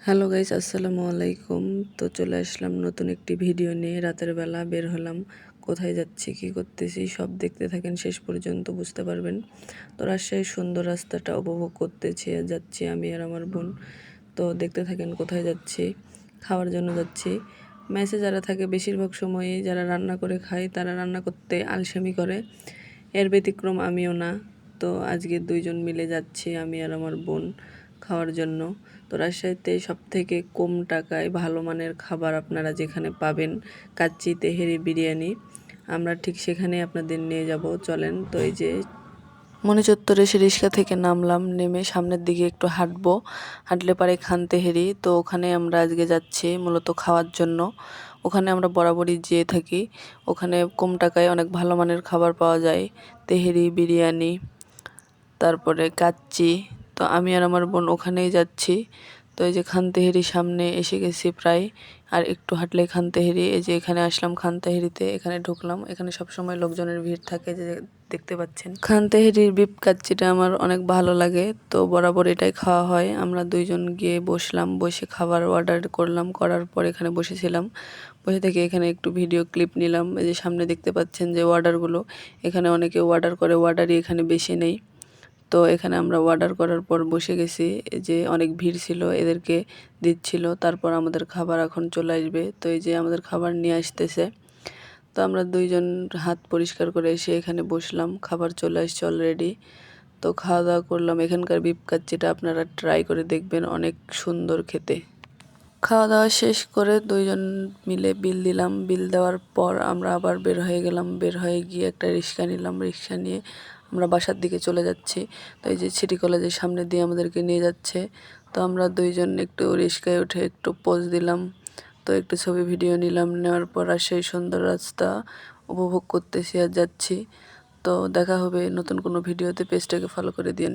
Hello guys, আসসালামু আলাইকুম। তো চলে আসলাম নতুন একটি ভিডিও নিয়ে। রাতের বেলা বের হলাম, কোথায় যাচ্ছি কি করতেছি সব দেখতে থাকেন, শেষ পর্যন্ত বুঝতে পারবেন। তো রাজশাহীর সুন্দর রাস্তাটা উপভোগ করতেছি যাচ্ছি আমি আর আমার বোন। তো দেখতে থাকেন কোথায় যাচ্ছি। খাওয়ার জন্য যাচ্ছি। মেসে যারা থাকে বেশিরভাগ সময়ই যারা রান্না করে খায় তারা রান্না করতে আলসেমি করে, এর ব্যতিক্রম আমিও না। তো আজকে দুইজন মিলে যাচ্ছি আমি আর আমার বোন খাওয়ার জন্য। তো রাজশাহীতে সবথেকে কম টাকায় ভালো মানের খাবার আপনারা যেখানে পাবেন, কাচ্চি তেহেরি বিরিয়ানি, আমরা ঠিক সেখানেই আপনাদের নিয়ে যাব। চলেন। তো এই যে মনে চত্বরে এসে রিক্সা থেকে নামলাম, নেমে সামনের দিকে একটু হাঁটবো, হাঁটলে পারে খান তেহেরি। তো ওখানে আমরা আজকে যাচ্ছি মূলত খাওয়ার জন্য। ওখানে আমরা বরাবরই যেয়ে থাকি। ওখানে কম টাকায় অনেক ভালো মানের খাবার পাওয়া যায়, তেহেরি বিরিয়ানি, তারপরে কাচ্চি। তো আমি আর আমার বোন ওখানেই যাচ্ছি। তো এই যে খান তেহেরির সামনে এসে গেছি প্রায়, আর একটু হাঁটলেই খান তেহেরি। এই যে এখানে আসলাম খান তেহেরিতে, এখানে ঢুকলাম। এখানে সবসময় লোকজনের ভিড় থাকে, যে দেখতে পাচ্ছেন। খান তেহেরির বিফ কাচ্চিটা আমার অনেক ভালো লাগে, তো বরাবর এটাই খাওয়া হয়। আমরা দুইজন গিয়ে বসলাম, বসে খাবার অর্ডার করলাম, করার পর এখানে বসেছিলাম। বসে থেকে এখানে একটু ভিডিও ক্লিপ নিলাম। এই যে সামনে দেখতে পাচ্ছেন যে অর্ডারগুলো, এখানে অনেকে অর্ডার করে, অর্ডারই এখানে বেশি নেই। তো এখানে আমরা অর্ডার করার পর বসে গেছি। এই যে অনেক ভিড় ছিল, এদেরকে দিচ্ছিল। তারপর আমাদের খাবার এখন চলে আসবে। তো এই যে আমাদের খাবার নিয়ে আসতেছে। তো আমরা দুইজন হাত পরিষ্কার করে এসে এখানে বসলাম, খাবার চলে আসছে অলরেডি। তো খাওয়া দাওয়া করলাম। এখানকার বিফ কাচ্চিটা আপনারা ট্রাই করে দেখবেন, অনেক সুন্দর খেতে। খাওয়া দাওয়া শেষ করে দুইজন মিলে বিল দিলাম। বিল দেওয়ার পর আমরা আবার বের হয়ে গেলাম। বের হয়ে গিয়ে একটা রিক্সা নিলাম। রিক্সা নিয়ে আমরা বাসার দিকে চলে যাচ্ছি। তো এই যে সিটি কলেজের সামনে দিয়ে আমাদেরকে নিয়ে যাচ্ছে। তো আমরা দুইজন একটু রিক্সায় উঠে একটু পোজ দিলাম। তো একটু ছবি ভিডিও নিলাম। নেওয়ার পর আর সেই সুন্দর রাস্তা উপভোগ করতেছি আর যাচ্ছি। তো দেখা হবে নতুন কোনো ভিডিওতে। পেজটাকে ফলো করে দিন।